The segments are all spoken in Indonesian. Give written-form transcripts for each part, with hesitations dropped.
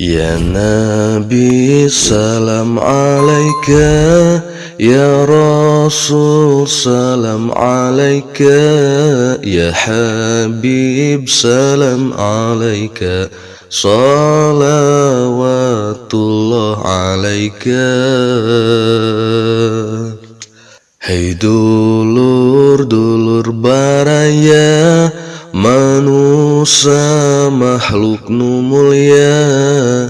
Ya Nabi salam alaika, Ya Rasul salam alaika, Ya Habib salam alaika, salawatullah alaika. Hei dulur-dulur baraya, manusia makhluk nu mulia,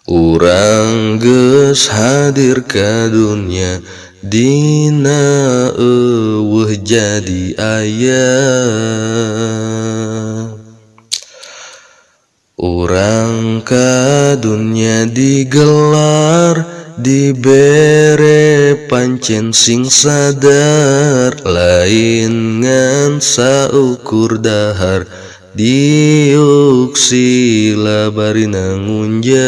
urang geus hadir ka dunya, dina eueuh jadi aya. Urang ka dunya digelar, dibere pancen sing sadar, lain ngan saukur dahar, diuk sila barina ngunjar.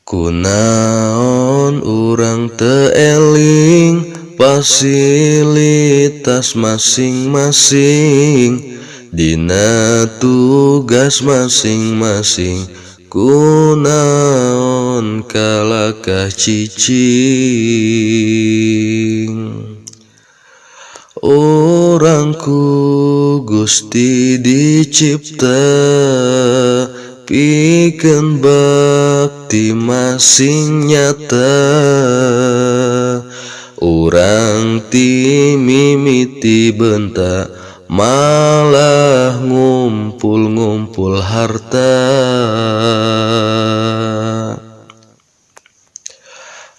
Kunaon urang teu eling fasilitas masing-masing, dina tugas masing-masing, kunaon kalakah cicing. Urang ku Gusti dicipta, pikeun bakti masing nyata. Urang ti mimiti beunta, malah ngumpul-ngumpul harta.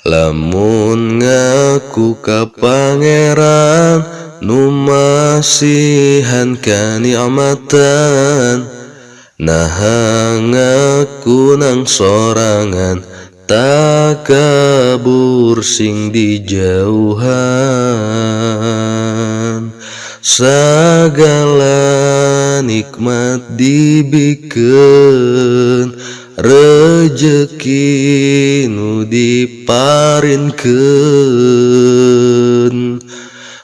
Lamun ngaku ka Pangeran, nu masihan kanikmatan, naha ngaku nang sorangan, takabur sing dijauhan. Sagala nikmat dibikeun, rejeki nu diparinkeun,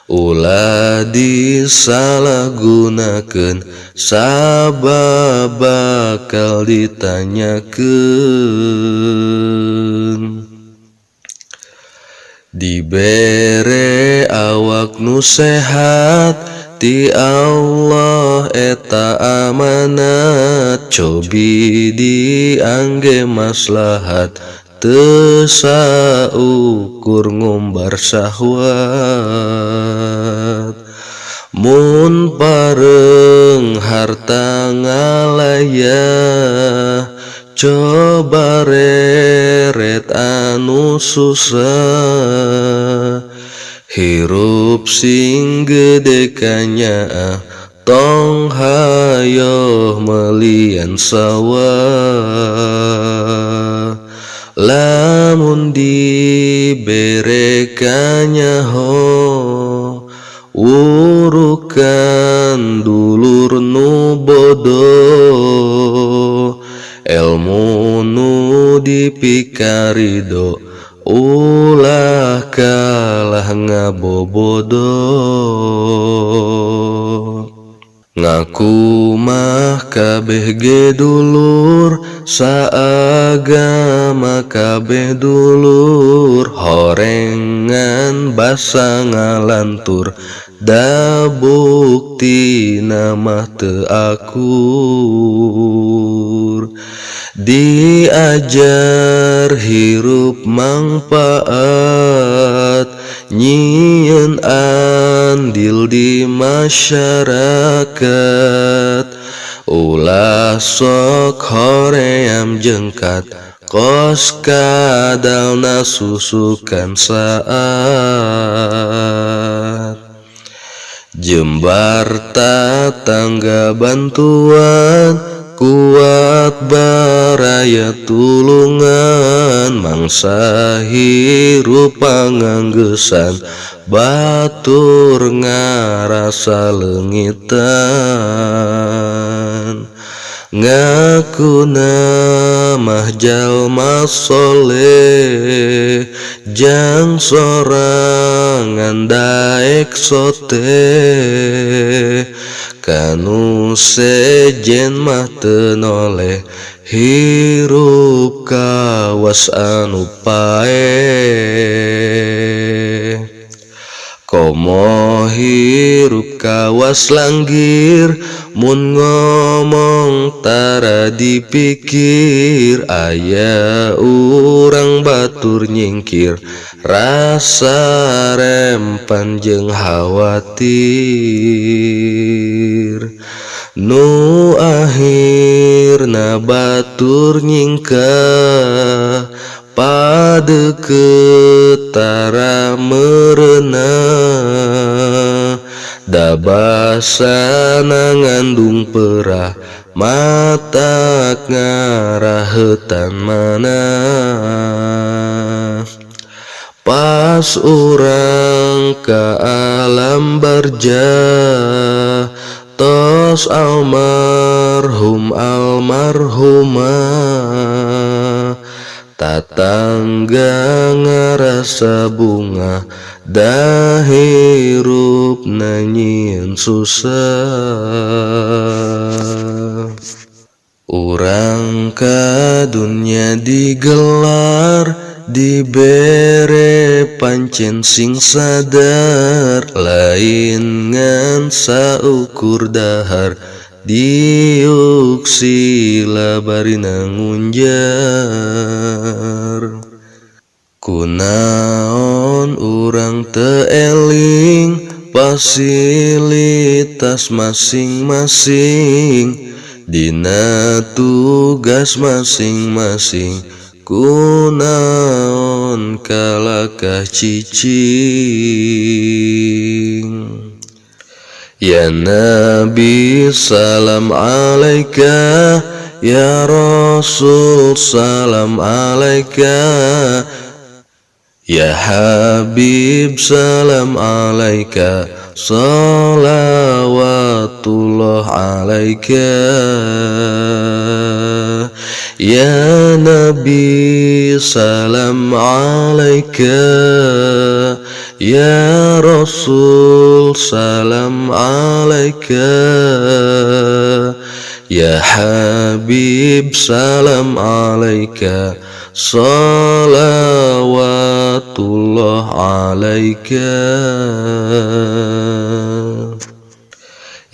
ulah disalahgunakeun, sabab bakal ditanyakeun. Dibere awak nu sehat, ti Allah eta amanat, cobi diangge maslahat, teu saukur ngumbar syahwat. Mun pareung harta ngalayah, coba reret anu susah. Hirup sing gede kanyaah, tong hayoh melian sawah. Lamun dibere kanyaho, urukan dulur nu bodoh, elmu nu dipikarido, ulah kalah ngabobodoh. Ngaku mah kabeh ge dulur, saagama kabeh dulur, horengan basa ngalantur, da bukti namah teu akur. Diajar hirup mangpaat, nyieun andil di masyarakat, ulah sok hoream jengkat, kos kadalna susukan saat. Jembar tatangga bantuan, kuat baraya tulungan, mangsa hirup panganggesan, batur ngarasa leungitan. Ngaku namah jalma soleh, jang sorangan daek sote, kanu sejen mah teu noleh hirup kawas anu paeh. Komo hirup kawas langgir, mun ngomong tara dipikir, aya urang batur nyingkir, rasa rempan jeung khawatir. Nu akhirna batur nyingkah, padeukeut tara meureuna, da basana ngandung perah, matak ngaraheutan manah. Pas urang ka alam barjah, tos almarhum almarhumah, tatangga ngarasa bunga, da hirup nyieun susah. Urang ka dunya digelar, dibere pancen sing sadar, lain ngan saukur dahar, diuk sila barina ngunjar. Kunaon urang teu eling fasilitas masing-masing, dina tugas masing-masing, kunaon kalakah cicing. Ya Nabi salam alaika, ya Rasul salam alaika, ya Habib salam alaika, salawatullah alaika. Ya Nabi salam alaika, ya Rasul salam alaika, ya Habib salam alaika, salawatullah alaika.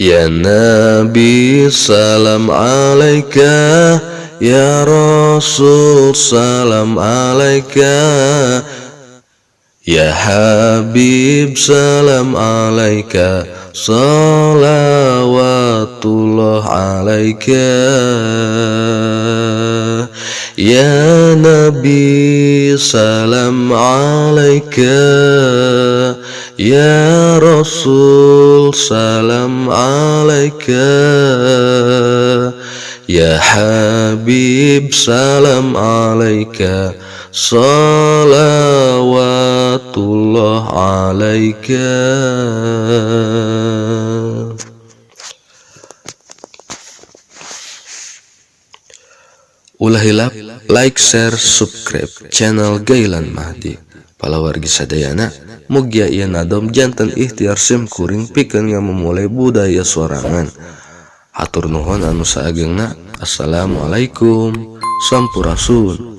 Ya Nabi salam alaika, ya Rasul salam alaika, ya Habib salam alaika, salawatullah alaika. Ya Nabi salam alaika, ya Rasul salam alaika, ya Habib salam alaika, salawatullah alaika. Ulah hilap, like, share, subscribe channel Gailan Mahdi. Palawargi sadayana, mugia ieu nadom janten ikhtiar sim kuring pikeun ngamumulai budaya sorangan. Hatur nuhun anu saagengna. Assalamualaikum. Sampurasun.